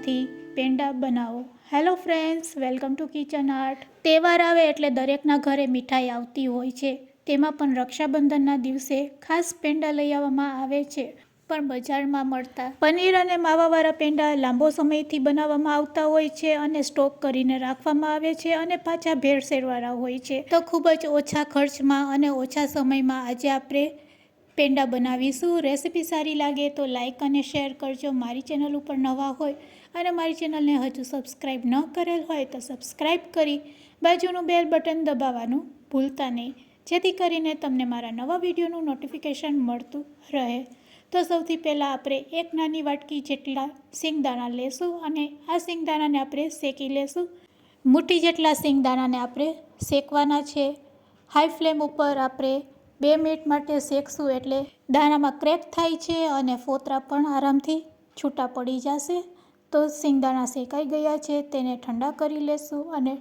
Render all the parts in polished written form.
માવાથી પેંડા બનાવો। Hello friends, welcome to kitchen art. તહેવાર આવે એટલે દરેકના ઘરે મીઠાઈ આવતી હોય છે। તેમાં પણ રક્ષાબંધનના દિવસે ખાસ પેંડા લઈ આવવામાં આવે છે। પણ બજારમાં મળતા પનીર અને માવાવાળા પેંડા લાંબો સમયથી બનાવવામાં આવતા હોય છે અને સ્ટોક કરીને રાખવામાં આવે છે અને પાછા ભેળસેળવાળા હોય છે। તો ખૂબ જ ઓછા ખર્ચમાં અને ઓછા સમયમાં આજે આપણે પેંડા બનાવીશું। રેસીપી સારી લાગે તો લાઇક અને શેર કરજો। મારી ચેનલ ઉપર નવા હોય અને મારી ચેનલને હજુ સબસ્ક્રાઈબ ન કરેલ હોય તો સબસ્ક્રાઈબ કરી બાજુનું બેલ બટન દબાવવાનું ભૂલતા નહીં, જેથી કરીને તમને મારા નવા વિડીયોનું નોટિફિકેશન મળતું રહે। તો સૌથી પહેલાં આપણે એક નાની વાટકી જેટલા સિંગદાણા લેશું અને આ સિંગદાણાને આપણે શેકી લેશું। મુઠ્ઠી જેટલા સિંગદાણાને આપણે શેકવાના છે। હાઈ ફ્લેમ ઉપર આપણે 2 મિનિટ માટે શેકશું એટલે દાણામાં ક્રેક થાય છે અને ફોતરા પણ આરામથી છૂટા પડી જશે। તો સિંગદાણા શેકાઈ ગયા છે, તેને ઠંડા કરી લેશું અને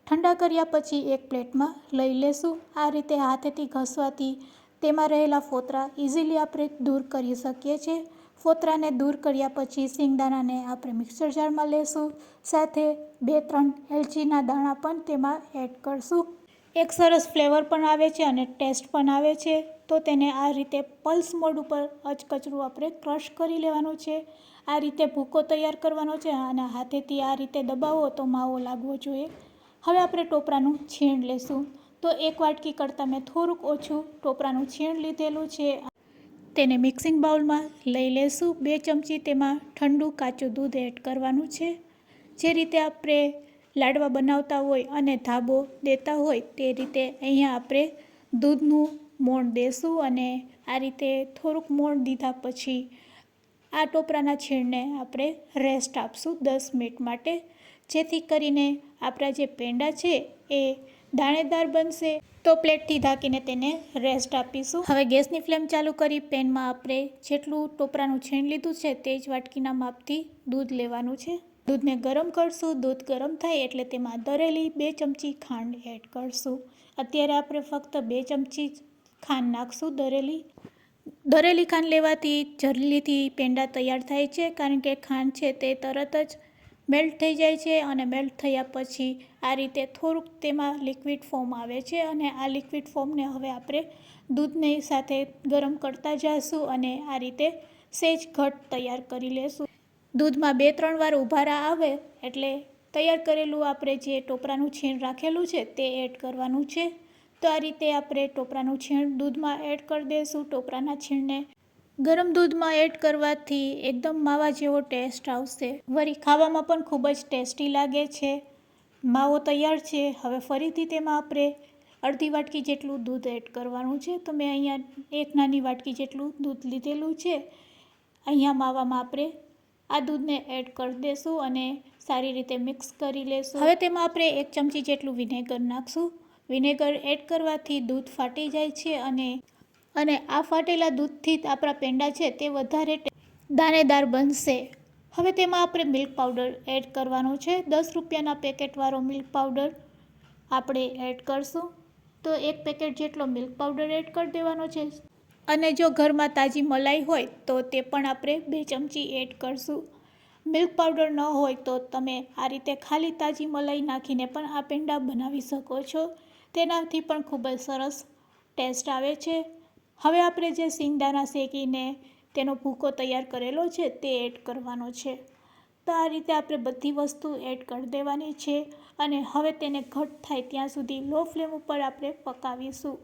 ઠંડા કર્યા પછી એક પ્લેટમાં લઈ લેશું। આ રીતે હાથેથી ઘસવાથી તેમાં રહેલા ફોતરા ઇઝીલી આપણે દૂર કરી શકીએ છીએ। ફોતરાને દૂર કર્યા પછી સિંગદાણાને આપણે મિક્સર જારમાં લેશું, સાથે 2-3 એલચીના દાણા પણ તેમાં એડ કરશું। એક સરસ ફ્લેવર પણ આવે છે અને ટેસ્ટ પણ આવે છે। તો તેને આ રીતે પલ્સ મોડ ઉપર અચકચરું આપણે ક્રશ કરી લેવાનું છે। આ રીતે ભૂકો તૈયાર કરવાનો છે અને હાથેથી આ રીતે દબાવો તો માવો લાગવો જોઈએ। હવે આપણે ટોપરાનું છીણ લેશું। તો એક વાટકી કરતાં મેં થોડુંક ઓછું ટોપરાનું છીણ લીધેલું છે। તેને મિક્સિંગ બાઉલમાં લઈ લેશું। 2 ચમચી તેમાં ઠંડુ કાચું દૂધ એડ કરવાનું છે। જે રીતે આપણે લાડવા બનાવતા હોય અને ધાબો દેતા હોય તે રીતે અહીંયા આપણે દૂધનું મોણ દેશું અને આ રીતે થોડુંક મોણ દીધા પછી આ ટોપરાના છીણને આપણે રેસ્ટ આપશું 10 મિનિટ માટે, જેથી કરીને આપણા જે પેંડા છે એ દાણેદાર બનશે। તો પ્લેટથી ઢાંકીને તેને રેસ્ટ આપીશું। હવે ગેસની ફ્લેમ ચાલુ કરી પેનમાં આપણે જેટલું ટોપરાનું છીણ લીધું છે તે જ વાટકીના માપથી દૂધ લેવાનું છે। દૂધને ગરમ કરશું। દૂધ ગરમ થાય એટલે તેમાં દરેલી 2 ચમચી ખાંડ એડ કરશું। અત્યારે આપણે ફક્ત 2 ચમચી ખાંડ નાખશું। દરેલી ખાંડ લેવાથી જલ્દીથી પેંડા તૈયાર થાય છે, કારણ કે ખાંડ છે તે તરત જ મેલ્ટ થઈ જાય છે અને મેલ્ટ થયા પછી આ રીતે થોડુંક તેમાં લિક્વિડ ફોર્મ આવે છે અને આ લિક્વિડ ફોર્મને હવે આપણે દૂધની સાથે ગરમ કરતા જઈશું અને આ રીતે સહેજ ઘટ તૈયાર કરી લેશું। દૂધમાં 2-3 વાર ઉભારા આવે એટલે તૈયાર કરેલું આપણે જે ટોપરાનું છીણ રાખેલું છે તે એડ કરવાનું છે। તો આ રીતે આપણે ટોપરાનું છીણ દૂધમાં એડ કરી દઈશું। ટોપરાના છીણને ગરમ દૂધમાં એડ કરવાથી એકદમ માવા જેવો ટેસ્ટ આવશે, વળી ખાવામાં પણ ખૂબ જ ટેસ્ટી લાગે છે। માવો તૈયાર છે। હવે ફરીથી તેમાં આપણે અડધી વાટકી જેટલું દૂધ એડ કરવાનું છે। તો મેં અહીંયા એક નાની વાટકી જેટલું દૂધ લીધેલું છે। અહીંયા માવામાં આપણે આ દૂધને એડ કરી દઈશું અને સારી રીતે મિક્સ કરી લેશું। હવે તેમાં આપણે 1 ચમચી જેટલું વિનેગર નાખશું। વિનેગર એડ કરવાથી દૂધ ફાટી જાય છે અને આ ફાટેલા દૂધથી આપણા પેંડા છે તે વધારે દાણેદાર બનશે। હવે તેમાં આપણે મિલ્ક પાવડર એડ કરવાનો છે। 10 રૂપિયાના પેકેટવાળો મિલ્ક પાવડર આપણે એડ કરશું। તો 1 પેકેટ જેટલો મિલ્ક પાવડર એડ કરી દેવાનો છે અને જો ઘરમાં તાજી મલાઈ હોય તો તે પણ આપણે 2 ચમચી એડ કરશું। મિલ્ક પાવડર ન હોય તો તમે આ રીતે ખાલી તાજી મલાઈ નાખીને પણ આ પેંડા બનાવી શકો છો। તેનાથી પણ ખૂબ જ સરસ ટેસ્ટ આવે છે। હવે આપણે જે સિંગદાણા શેકીને તેનો ભૂકો તૈયાર કરેલો છે તે એડ કરવાનો છે। તો આ રીતે આપણે બધી વસ્તુ એડ કરી દેવાની છે અને હવે તેને ઘટ થાય ત્યાં સુધી લો ફ્લેમ ઉપર આપણે પકાવીશું।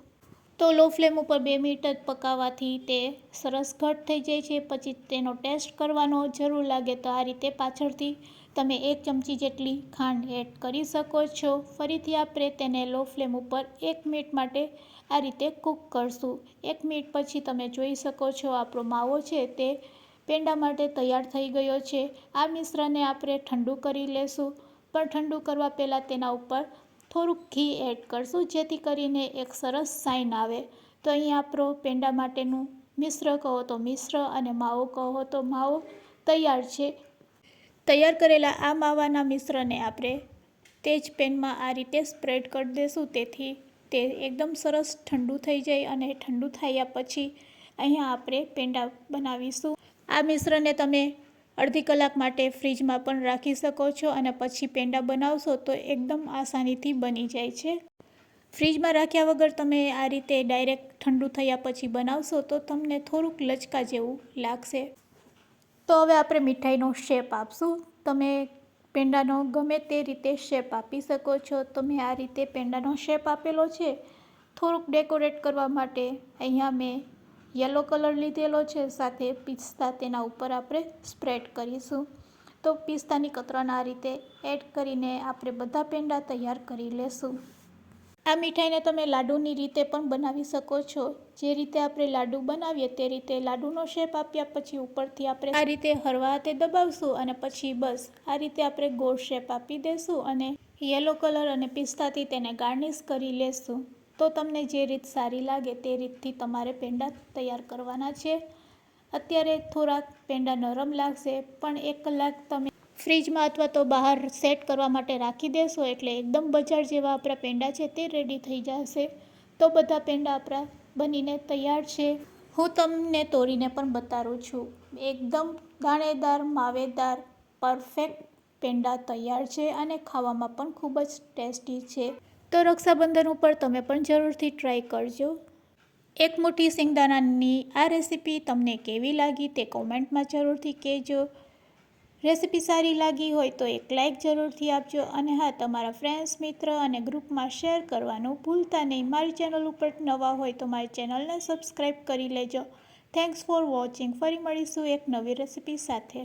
તો લો ફ્લેમ ઉપર 2 મિનિટ જ પકાવવાથી તે સરસ ઘટ થઈ જાય છે। પછી તેનો ટેસ્ટ કરવાનો જરૂર લાગે તો આ રીતે પાછળથી તમે 1 ચમચી જેટલી ખાંડ એડ કરી શકો છો। ફરીથી આપણે તેને લો ફ્લેમ ઉપર 1 મિનિટ માટે આ રીતે કૂક કરશું। 1 મિનિટ પછી તમે જોઈ શકો છો આપણો માવો છે તે પેંડા માટે તૈયાર થઈ ગયો છે। આ મિશ્રણને આપણે ઠંડુ કરી લેશું, પણ ઠંડુ કરવા પહેલાં તેના ઉપર થોડુંક ઘી એડ કરશું, જેથી કરીને એક સરસ શાઇન આવે। તો અહીં આપણો પેંડા માટેનું મિશ્ર કહો તો મિશ્ર અને માવો કહો તો માવો તૈયાર છે। તૈયાર કરેલા આ માવાના મિશ્રણને આપણે તે જ પેનમાં આ રીતે સ્પ્રેડ કરી દઈશું, તેથી તે એકદમ સરસ ઠંડુ થઈ જાય અને ઠંડુ થયા પછી અહીંયા આપણે પેંડા બનાવીશું। આ મિશ્રણને તમે અડધી કલાક માટે ફ્રીજમાં પણ રાખી શકો છો અને પછી પેંડા બનાવશો તો એકદમ આસાનીથી બની જાય છે. ફ્રીજમાં રાખ્યા વગર તમે આ રીતે ડાયરેક્ટ ઠંડુ થયા પછી બનાવશો તો તમને થોડુંક લચકા જેવું લાગશે. તો હવે આપણે મીઠાઈનો શેપ આપશું. તમે પેંડાનો ગમે તે રીતે શેપ આપી શકો છો. તો મેં આ રીતે પેંડાનો શેપ આપેલો છે. થોડુંક ડેકોરેટ કરવા માટે અહીંયા મેં યલો કલર લીધેલો છે, સાથે પિસ્તા તેના ઉપર આપણે સ્પ્રેડ કરીશું. તો પિસ્તાની કતરણ આ રીતે એડ કરીને આપણે બધા પેંડા તૈયાર કરી લેશું. આ મીઠાઈને તમે લાડુની રીતે પણ બનાવી શકો છો. જે રીતે આપણે લાડુ બનાવીએ તે રીતે લાડુનો શેપ આપ્યા પછી ઉપરથી આપણે આ રીતે હળવા હાથે દબાવશું અને પછી બસ આ રીતે આપણે ગોળ શેપ આપી દેશું અને યલો કલર અને પિસ્તાથી તેને ગાર્નિશ કરી લેશું. તો તમને જે રીત સારી લાગે તે રીતથી તમારે પેંડા તૈયાર કરવાના છે. અત્યારે થોડાક પેંડા નરમ લાગશે, પણ 1 કલાક તમે ફ્રીજમાં અથવા તો બહાર સેટ કરવા માટે રાખી દેશો એટલે એકદમ બજાર જેવા આપણા પેંડા છે તે રેડી થઈ જશે. તો બધા પેંડા આપણા બનીને તૈયાર છે. હું તમને તોડીને પણ બતાવું છું. એકદમ દાણેદાર, માવેદાર, પરફેક્ટ પેંડા તૈયાર છે અને ખાવામાં પણ ખૂબ જ ટેસ્ટી છે. તો રક્ષાબંધન ઉપર તમે પણ જરૂરથી ટ્રાય કરજો. એક મુઠ્ઠી સિંગદાણાની આ રેસીપી તમને કેવી લાગી તે કોમેન્ટમાં જરૂરથી કહેજો. રેસીપી સારી લાગી હોય તો એક લાઇક જરૂરથી આપજો અને હા, તમારા ફ્રેન્ડ્સ, મિત્ર અને ગ્રુપમાં શેર કરવાનું ભૂલતા નહીં. મારી ચેનલ ઉપર નવા હોય તો મારી ચેનલને સબસ્ક્રાઈબ કરી લેજો. Thanks for watching. ફરી મળીશું એક નવી રેસીપી સાથે.